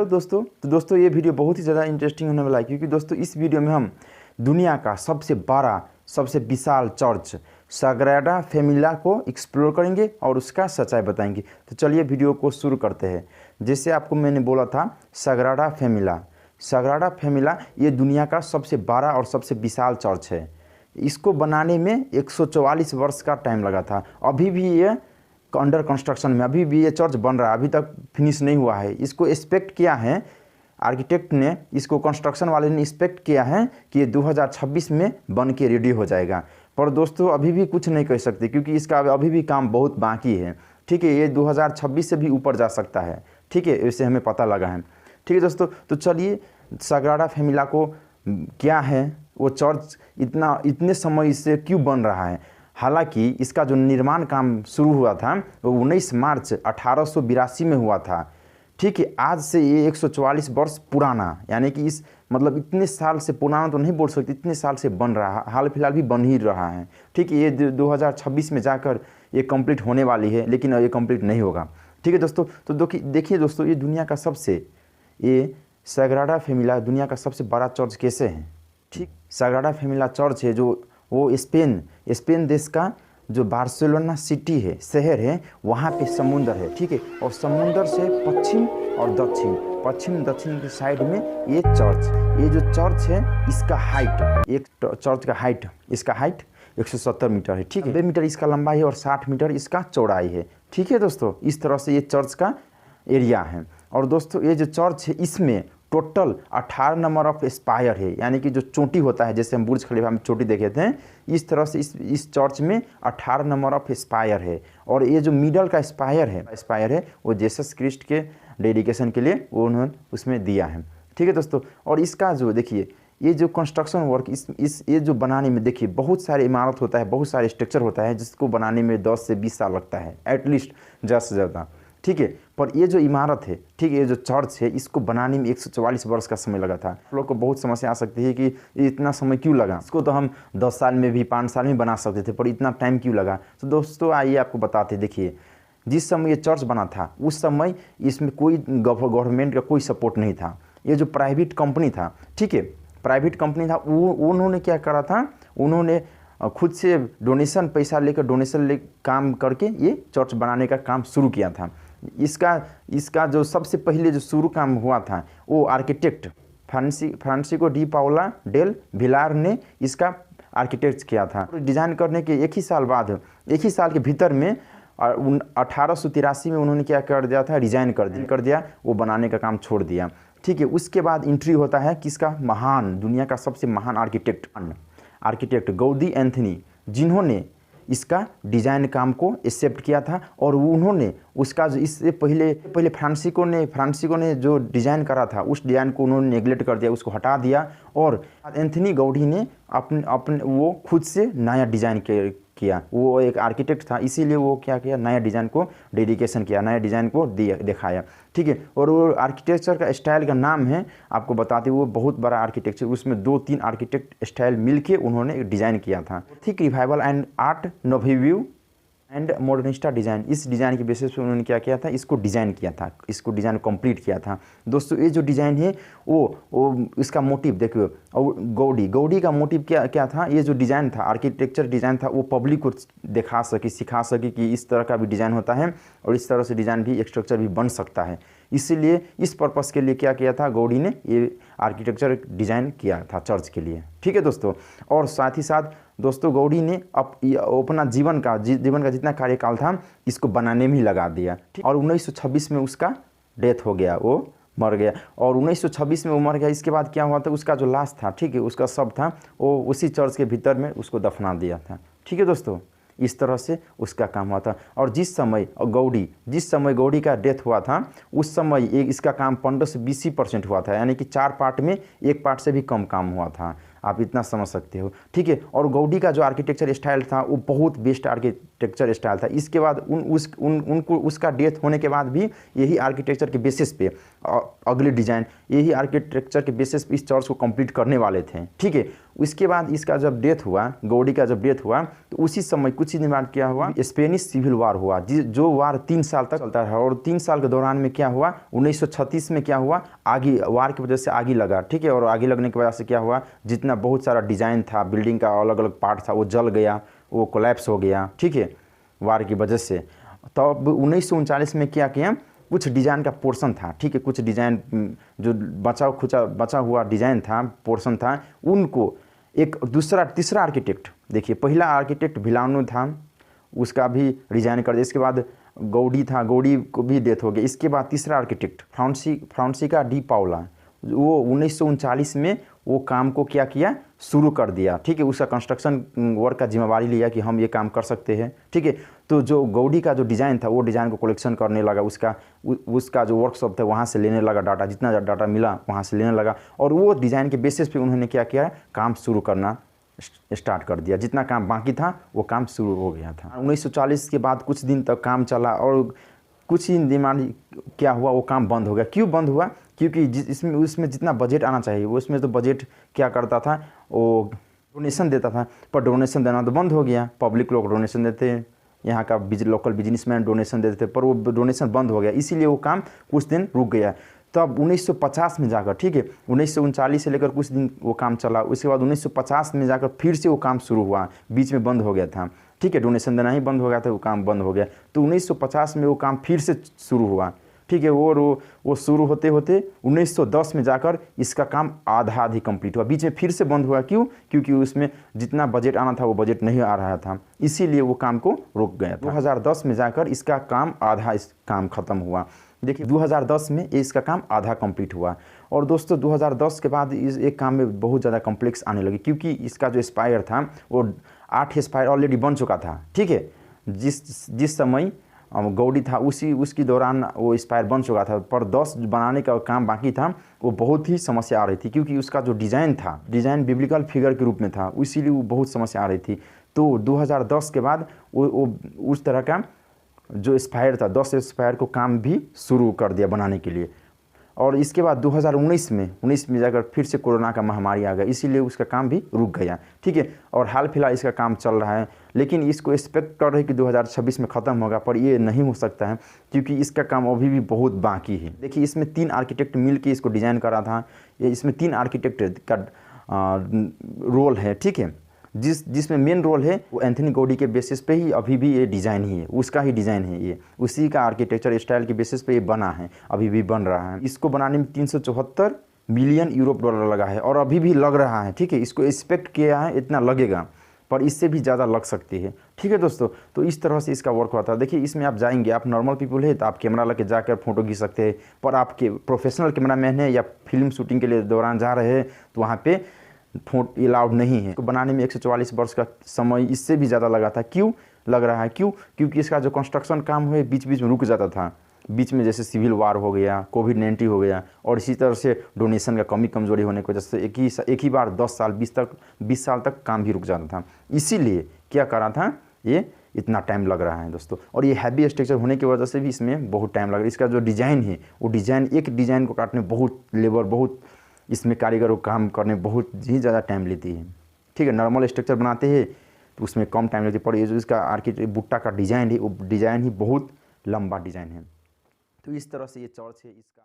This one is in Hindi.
हेलो दोस्तों। तो दोस्तों ये वीडियो बहुत ही ज़्यादा इंटरेस्टिंग होने वाला है, क्योंकि दोस्तों इस वीडियो में हम दुनिया का सबसे बड़ा सबसे विशाल चर्च सग्राडा फैमिला को एक्सप्लोर करेंगे और उसका सच्चाई बताएंगे। तो चलिए वीडियो को शुरू करते हैं। जैसे आपको मैंने बोला था, सग्राडा फैमिला ये दुनिया का सबसे बड़ा और सबसे विशाल चर्च है। इसको बनाने में 144 वर्ष का टाइम लगा था। अभी भी ये अंडर कंस्ट्रक्शन में, अभी भी ये चर्च बन रहा है, अभी तक फिनिश नहीं हुआ है। इसको एक्सपेक्ट किया है आर्किटेक्ट ने, इसको कंस्ट्रक्शन वाले ने एक्सपेक्ट किया है कि ये 2026 में बन के रेडी हो जाएगा। पर दोस्तों अभी भी कुछ नहीं कह सकते, क्योंकि इसका अभी भी काम बहुत बाकी है। ठीक है, ये 2026 से भी ऊपर जा सकता है। ठीक है, इससे हमें पता लगा है। ठीक है दोस्तों, तो चलिए सग्राडा फैमिला को क्या है, वो चर्च इतने समय से क्यों बन रहा है। हालांकि इसका जो निर्माण काम शुरू हुआ था वो 19 मार्च 1882 में हुआ था। ठीक है, आज से ये 144 वर्ष पुराना, यानी कि इस मतलब इतने साल से पुराना तो नहीं बोल सकते, इतने साल से बन रहा है, हाल फिलहाल भी बन ही रहा है। ठीक है, ये 2026 में जाकर ये कंप्लीट होने वाली है, लेकिन ये कंप्लीट नहीं होगा। ठीक है दोस्तों, तो देखिए दोस्तों, ये दुनिया का ये सग्राडा फैमिला दुनिया का सबसे बड़ा चर्च कैसे है। ठीक, सग्राडा फैमिला चर्च है जो वो स्पेन देश का जो बार्सिलोना सिटी है, शहर है, वहाँ पे समुंदर है। ठीक है, और समुंदर से पश्चिम दक्षिण की साइड में ये जो चर्च है, इसका हाइट, एक चर्च का हाइट, इसका हाइट 170 मीटर है। ठीक है, 90 मीटर इसका लंबाई है और 60 मीटर इसका चौड़ाई है। ठीक है दोस्तों, इस तरह से ये चर्च का एरिया है। और दोस्तों ये जो चर्च है, इसमें टोटल 18 नंबर ऑफ स्पायर है, यानी कि जो चोटी होता है, जैसे हम बुर्ज खलीफा में चोटी देखे थे, इस तरह से इस चर्च में 18 नंबर ऑफ स्पायर है। और ये जो मिडल का स्पायर है वो जीसस क्रिस्ट के डेडिकेशन के लिए वो उन्होंने उसमें दिया है। ठीक है दोस्तों, और इसका जो देखिए ये जो कंस्ट्रक्शन वर्क ये जो बनाने में देखिए बहुत सारे इमारत होता है, बहुत सारे स्ट्रक्चर होता है, जिसको बनाने में 10 से 20 साल लगता है एटलीस्ट, ज़्यादा से ज़्यादा। ठीक है, पर ये जो इमारत है, ठीक है, ये जो चर्च है, इसको बनाने में 144 वर्ष का समय लगा था। आप लोग को बहुत समस्या आ सकती है कि ये इतना समय क्यों लगा, इसको तो हम 10 साल में भी 5 साल में बना सकते थे, पर इतना टाइम क्यों लगा। तो दोस्तों आइए आपको बताते। देखिए, जिस समय ये चर्च बना था उस समय इसमें कोई गवर्नमेंट का कोई सपोर्ट नहीं था। ये जो प्राइवेट कंपनी था, ठीक है, प्राइवेट कंपनी था, उन्होंने क्या करा था, उन्होंने खुद से डोनेशन ले काम करके ये चर्च बनाने का काम शुरू किया था। इसका जो सबसे पहले जो शुरू काम हुआ था वो architect Francisco de Paula del Villar ने इसका आर्किटेक्ट किया था। डिज़ाइन करने के एक ही साल के भीतर में 1883 में उन्होंने क्या कर दिया था, डिज़ाइन कर दिया, वो बनाने का काम छोड़ दिया। ठीक है, उसके बाद एंट्री होता है किसका, दुनिया का सबसे महान आर्किटेक्ट गौडी एंथनी, जिन्होंने इसका डिज़ाइन काम को एक्सेप्ट किया था। और उन्होंने उसका जो इससे पहले फ्रांसिस्को ने जो डिज़ाइन करा था, उस डिज़ाइन को उन्होंने नेगलेक्ट कर दिया, उसको हटा दिया। और एंथनी गौडी ने अपने वो खुद से नया डिज़ाइन किया। वो एक आर्किटेक्ट था, इसीलिए वो क्या किया, नया डिज़ाइन को डेडिकेशन किया, नया डिज़ाइन को दिखाया। ठीक है, और वो आर्किटेक्चर का स्टाइल का नाम है, आपको बताते हुए, बहुत बड़ा आर्किटेक्चर, उसमें 2-3 आर्किटेक्ट स्टाइल मिलके उन्होंने एक डिज़ाइन किया था। ठीक, revival and art nouveau and modernista design, इस डिज़ाइन के बेसिस पे उन्होंने क्या किया था, इसको डिज़ाइन किया था, इसको डिज़ाइन कंप्लीट किया था। दोस्तों ये जो डिज़ाइन है वो इसका मोटिव देखिए, और गौडी का मोटिव क्या था, ये जो डिज़ाइन था, आर्किटेक्चर डिज़ाइन था, वो पब्लिक को सिखा सके कि इस तरह का भी डिज़ाइन होता है और इस तरह से डिज़ाइन भी स्ट्रक्चर भी बन सकता है। इसीलिए इस पर्पस के लिए क्या किया था, गौडी ने ये आर्किटेक्चर डिज़ाइन किया था चर्च के लिए। ठीक है दोस्तों, और साथ ही साथ दोस्तों गौडी ने अपना जीवन का जितना कार्यकाल था इसको बनाने में ही लगा दिया। ठीक, और 1926 में उसका डेथ हो गया, वो मर गया। और 1926 में वो मर गया। इसके बाद क्या हुआ था, उसका जो लाश था, ठीक है, उसका शव था, वो उसी चर्च के भीतर में उसको दफना दिया था। ठीक है दोस्तों, इस तरह से उसका काम हुआ था। और जिस समय गौडी का डेथ हुआ था, उस समय इसका काम 15 से 20% हुआ था, यानी कि 4 पार्ट में 1 पार्ट से भी कम काम हुआ था। आप इतना समझ सकते हो। ठीक है, और गौडी का जो आर्किटेक्चर स्टाइल था वो बहुत बेस्ट आर्किटेक्चर स्टाइल था। इसके बाद उनको उसका डेथ होने के बाद भी यही आर्किटेक्चर के बेसिस पे अगले डिज़ाइन यही आर्किटेक्चर के बेसिस पे इस चर्च को कंप्लीट करने वाले थे, ठीक है। उसके बाद इसका जब डेथ हुआ, गौडी का जब डेथ हुआ, तो उसी समय कुछ ही दिन बाद क्या हुआ, स्पेनिश सिविल वार हुआ, जो वार 3 साल तक चलता रहा। और 3 साल के दौरान में क्या हुआ, 1936 में क्या हुआ, आगे वार की वजह से आगे लगा, ठीक है। और आगे लगने की वजह से क्या हुआ, जितना बहुत सारा डिज़ाइन था, बिल्डिंग का अलग अलग पार्ट था, वो जल गया, वो कोलैप्स हो गया, ठीक है, वार की वजह से। तब 1939 में क्या किया, कुछ डिज़ाइन का पोर्शन था, ठीक है, कुछ डिज़ाइन जो बचा हुआ डिज़ाइन था, पोर्शन था, उनको एक तीसरा आर्किटेक्ट, देखिए पहला आर्किटेक्ट विलानो था, उसका भी डिज़ाइन कर दिया। इसके बाद गौडी था, गौडी को भी डेथ हो गया। इसके बाद तीसरा आर्किटेक्ट फ्रांसिस्का डी पाउला, वो 1939 में वो काम को क्या किया, शुरू कर दिया, ठीक है। उसका कंस्ट्रक्शन वर्क का जिम्मेवारी लिया कि हम ये काम कर सकते हैं, ठीक है। तो जो गौडी का जो डिज़ाइन था, वो डिज़ाइन को कलेक्शन करने लगा, उसका जो वर्कशॉप था वहाँ से लेने लगा डाटा, जितना डाटा मिला वहाँ से लेने लगा। और वो डिज़ाइन के बेसिस पे उन्होंने क्या किया, काम शुरू करना स्टार्ट कर दिया। जितना काम बाकी था वो काम शुरू हो गया था। 1940 के बाद कुछ दिन तक काम चला और कुछ ही डिमांड क्या हुआ, वो काम बंद हो गया। क्यों बंद हुआ, क्योंकि उसमें जितना बजट आना चाहिए वो उसमें तो बजट क्या करता था, वो डोनेशन देता था, पर डोनेशन देना तो बंद हो गया। पब्लिक लोग डोनेशन देते, यहाँ का लोकल बिजनेसमैन डोनेशन देते थे, पर वो डोनेशन बंद हो गया, इसीलिए वो काम कुछ दिन रुक गया। तब 1950 में जाकर, ठीक है, 1939 से लेकर कुछ दिन वो काम चला। उसके बाद 1950 में जाकर फिर से वो काम शुरू हुआ, बीच में बंद हो गया था, ठीक है, डोनेशन देना ही बंद हो गया था, वो काम बंद हो गया। तो 1950 में वो काम फिर से शुरू हुआ, ठीक है। वो शुरू होते होते 1910 में जाकर इसका काम आधा कंप्लीट हुआ, बीच में फिर से बंद हुआ। क्यों, क्योंकि उसमें जितना बजट आना था वो बजट नहीं आ रहा था, इसीलिए वो काम को रुक गया। 2010 में जाकर इसका काम इस काम ख़त्म हुआ। देखिए 2010 में इसका काम आधा कंप्लीट हुआ। और दोस्तों 2010 के बाद इस एक काम में बहुत ज़्यादा कॉम्प्लेक्स आने लगी, क्योंकि इसका जो स्पायर था वो 8 स्पायर ऑलरेडी बन चुका था, ठीक है। जिस समय गौडी था उसकी दौरान वो स्पायर बन चुका था, पर 10 बनाने का काम बाकी था। वो बहुत ही समस्या आ रही थी, क्योंकि उसका जो डिज़ाइन बिब्लिकल फिगर के रूप में था, इसीलिए वो बहुत समस्या आ रही थी। तो 2010 के बाद वो उस तरह का जो स्पायर था, 10 स्पायर को काम भी शुरू कर दिया बनाने के लिए। और इसके बाद 2019 में जाकर फिर से कोरोना का महामारी आ गया, इसीलिए उसका काम भी रुक गया, ठीक है। और हाल फिलहाल इसका काम चल रहा है, लेकिन इसको एक्सपेक्ट कर रहे हैं कि 2026 में ख़त्म होगा, पर ये नहीं हो सकता है, क्योंकि इसका काम अभी भी बहुत बाकी है। देखिए इसमें 3 आर्किटेक्ट मिल के इसको डिज़ाइन करा था, इसमें 3 आर्किटेक्ट का रोल है, ठीक है। जिसमें मेन रोल है वो एंथनी गौडी के बेसिस पे ही अभी भी ये डिज़ाइन ही है, उसका ही डिज़ाइन है, ये उसी का आर्किटेक्चर स्टाइल के बेसिस पे ये बना है, अभी भी बन रहा है। इसको बनाने में 374 मिलियन यूरोप डॉलर लगा है और अभी भी लग रहा है, ठीक है। इसको एक्सपेक्ट किया है इतना लगेगा, पर इससे भी ज़्यादा लग सकती है, ठीक है दोस्तों। तो इस तरह से इसका वर्क होता है। देखिए इसमें आप जाएंगे, आप नॉर्मल पीपल है तो आप कैमरा लेके जाकर फोटो खींच सकते हैं, पर आपके प्रोफेशनल कैमरा मैन है या फिल्म शूटिंग के लिए दौरान जा रहे हैं तो वहाँ पे फोटो अलाउड नहीं है। तो बनाने में 144 वर्ष का समय इससे भी ज़्यादा लगा था। क्यों लग रहा है, क्योंकि इसका जो कंस्ट्रक्शन काम हुए बीच बीच में रुक जाता था, बीच में जैसे सिविल वार हो गया, कोविड-19 हो गया, और इसी तरह से डोनेशन का कमी कमजोरी होने की वजह से एक ही बार 10 साल 20 साल तक काम भी रुक जाता था। इसीलिए क्या करा था, ये इतना टाइम लग रहा है दोस्तों। और ये हैवी स्ट्रक्चर होने की वजह से भी इसमें बहुत टाइम लग रहा है। इसका जो डिज़ाइन है वो एक डिज़ाइन को काटने बहुत लेबर, बहुत इसमें कारीगर को काम करने बहुत ही ज़्यादा टाइम लेती है, ठीक है। नॉर्मल स्ट्रक्चर बनाते हैं तो उसमें कम टाइम लगती है, पर ये जो इसका आर्किटेक्ट बुट्टा का डिज़ाइन है वो डिज़ाइन ही बहुत लंबा डिज़ाइन है। तो इस तरह से ये चर्च है, इसका